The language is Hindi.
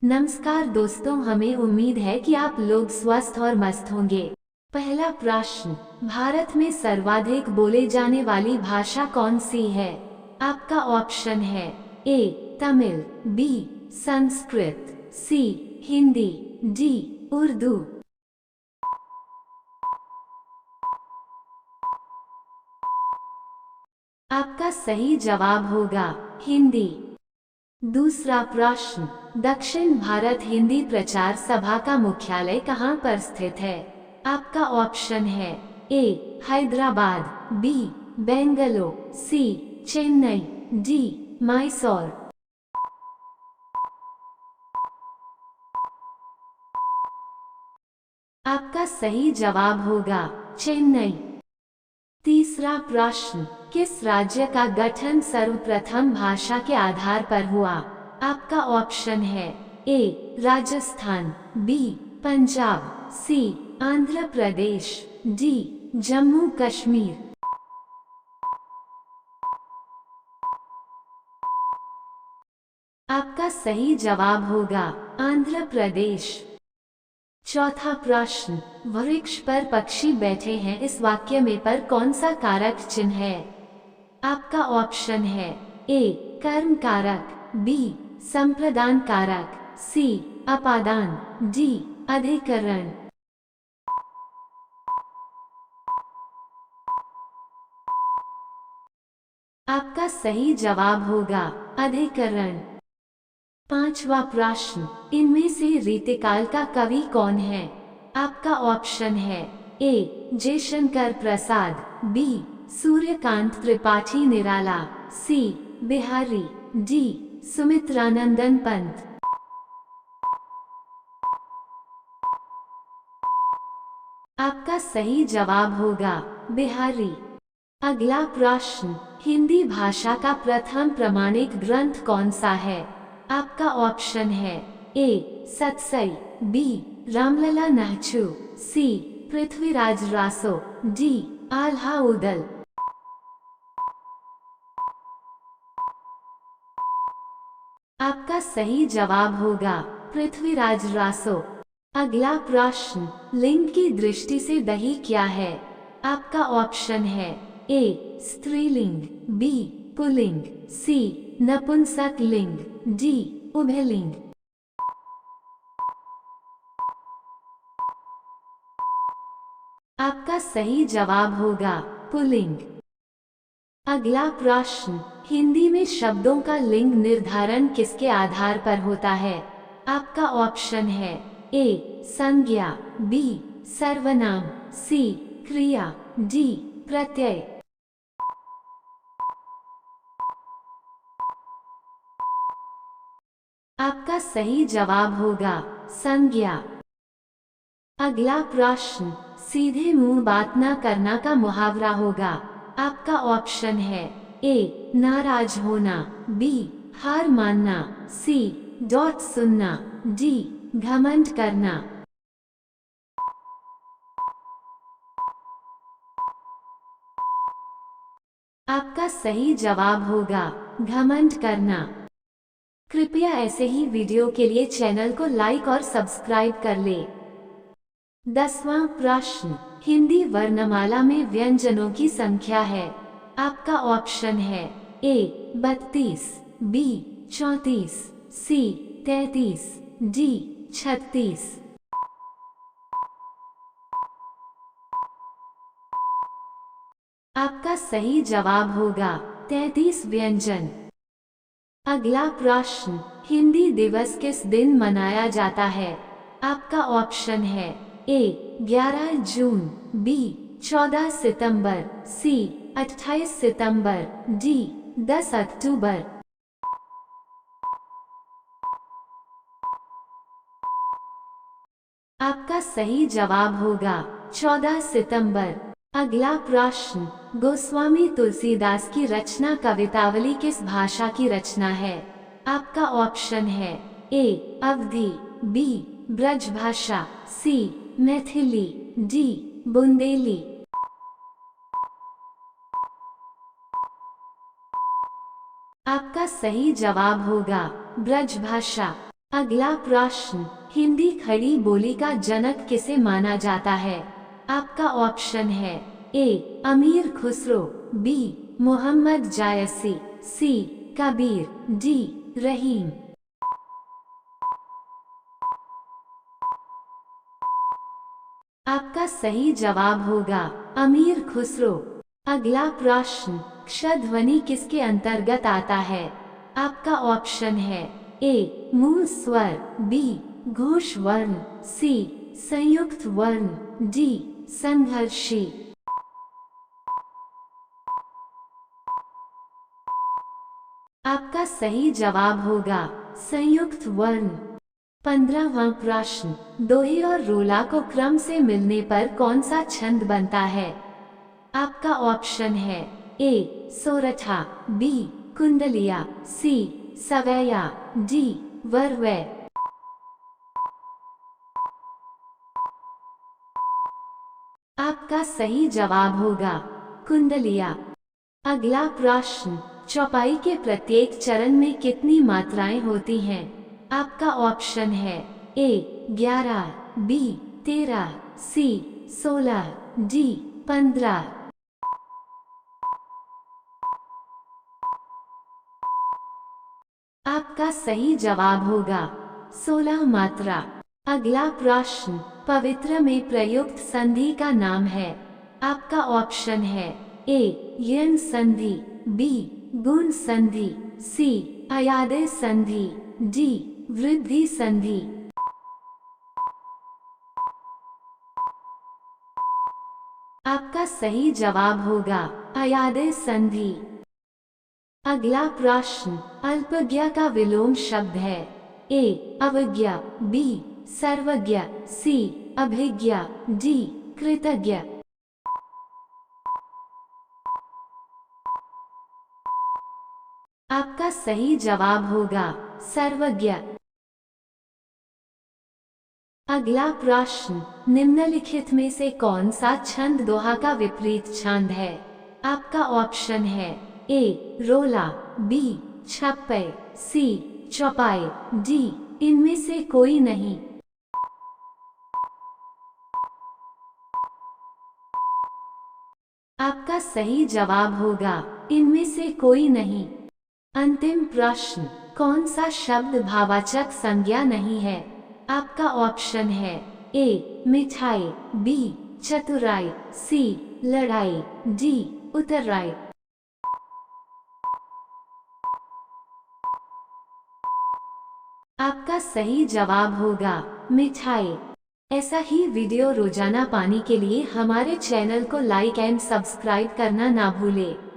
नमस्कार दोस्तों, हमें उम्मीद है कि आप लोग स्वस्थ और मस्त होंगे। पहला प्रश्न, भारत में सर्वाधिक बोले जाने वाली भाषा कौन सी है? आपका ऑप्शन है ए तमिल, बी संस्कृत, सी हिंदी, डी उर्दू। आपका सही जवाब होगा हिंदी। दूसरा प्रश्न, दक्षिण भारत हिंदी प्रचार सभा का मुख्यालय कहाँ पर स्थित है? आपका ऑप्शन है ए हैदराबाद, बी बेंगलोर, सी चेन्नई, डी मैसूर। आपका सही जवाब होगा चेन्नई। तीसरा प्रश्न, किस राज्य का गठन सर्वप्रथम भाषा के आधार पर हुआ? आपका ऑप्शन है ए राजस्थान, बी पंजाब, सी आंध्र प्रदेश, डी जम्मू कश्मीर। आपका सही जवाब होगा आंध्र प्रदेश। चौथा प्रश्न, वृक्ष पर पक्षी बैठे हैं, इस वाक्य में पर कौन सा कारक चिन्ह है? आपका ऑप्शन है ए कर्म कारक, बी संप्रदान कारक, सी अपादान, डी अधिकरण। आपका सही जवाब होगा अधिकरण। पांचवा प्रश्न, इनमें से रीतिकाल का कवि कौन है? आपका ऑप्शन है ए जयशंकर प्रसाद, बी सूर्यकांत त्रिपाठी निराला, सी बिहारी, डी सुमित्रानंदन पंत। आपका सही जवाब होगा बिहारी। अगला प्रश्न, हिंदी भाषा का प्रथम प्रमाणिक ग्रंथ कौन सा है? आपका ऑप्शन है ए सतसई, बी रामलला नहचु, सी पृथ्वीराज रासो, डी आल्हा उदल। आपका सही जवाब होगा पृथ्वीराज रासो। अगला प्रश्न, लिंग की दृष्टि से दही क्या है? आपका ऑप्शन है ए स्त्रीलिंग, बी पुल्लिंग, सी नपुंसक लिंग, डी उभयलिंग। आपका सही जवाब होगा पुल्लिंग। अगला प्रश्न, हिंदी में शब्दों का लिंग निर्धारण किसके आधार पर होता है? आपका ऑप्शन है ए संज्ञा, बी सर्वनाम, सी क्रिया, डी प्रत्यय। आपका सही जवाब होगा संज्ञा। अगला प्रश्न, सीधे मुंह बात न करना का मुहावरा होगा। आपका ऑप्शन है ए नाराज होना, बी हार मानना, सी डॉट सुनना, डी घमंड करना। आपका सही जवाब होगा घमंड करना। कृपया ऐसे ही वीडियो के लिए चैनल को लाइक और सब्सक्राइब कर ले। 10वां प्रश्न, हिंदी वर्णमाला में व्यंजनों की संख्या है। आपका ऑप्शन है ए 32, बी 34, सी 33, डी 36। आपका सही जवाब होगा 33 व्यंजन। अगला प्रश्न, हिंदी दिवस किस दिन मनाया जाता है? आपका ऑप्शन है ए 11 जून, बी 14 सितंबर, सी 28 सितंबर, डी 10 अक्टूबर। आपका सही जवाब होगा 14 सितंबर। अगला प्रश्न, गोस्वामी तुलसीदास की रचना कवितावली किस भाषा की रचना है? आपका ऑप्शन है ए अवधी, बी ब्रजभाषा, सी मैथिली, डी बुंदेली। आपका सही जवाब होगा ब्रजभाषा। अगला प्रश्न, हिंदी खड़ी बोली का जनक किसे माना जाता है? आपका ऑप्शन है ए अमीर खुसरो, बी मोहम्मद जायसी, सी कबीर, डी रहीम। आपका सही जवाब होगा अमीर खुसरो। अगला प्रश्न, क्ष ध्वनि किसके अंतर्गत आता है? आपका ऑप्शन है ए मूल स्वर, बी घोष वर्ण, सी संयुक्त वर्ण, डी संघर्षी। आपका सही जवाब होगा संयुक्त वर्ण। 15वां प्रश्न, दोहे और रोला को क्रम से मिलने पर कौन सा छंद बनता है? आपका ऑप्शन है ए सोरठा, बी कुंडलिया, सी सवैया, डी वर्वै। आपका सही जवाब होगा कुंडलिया। अगला प्रश्न, चौपाई के प्रत्येक चरण में कितनी मात्राएं होती हैं? आपका ऑप्शन है ए 11, बी 13, सी 16, डी 15। आपका सही जवाब होगा 16 मात्रा। अगला प्रश्न, पवित्र में प्रयुक्त संधि का नाम है? आपका ऑप्शन है ए यण संधि, बी गुण संधि, सी अयादेय संधि, डी वृद्धि संधि। आपका सही जवाब होगा अयादेय संधि। अगला प्रश्न, अल्पज्ञ का विलोम शब्द है? ए अवज्ञ, बी सर्वज्ञ, सी अभिज्ञ, डी कृतज्ञ। आपका सही जवाब होगा सर्वज्ञ। अगला प्रश्न, निम्नलिखित में से कौन सा छंद दोहा का विपरीत छंद है? आपका ऑप्शन है ए रोला, बी छप्पे, सी चौपाई, डी इनमें से कोई नहीं। आपका सही जवाब होगा इनमें से कोई नहीं। अंतिम प्रश्न, कौन सा शब्द भावाचक संज्ञा नहीं है? आपका ऑप्शन है ए मिठाई, बी चतुराई, सी लड़ाई, डी उतराई। आपका सही जवाब होगा मिठाई। ऐसा ही वीडियो रोजाना पाने के लिए हमारे चैनल को लाइक एंड सब्सक्राइब करना ना भूलें।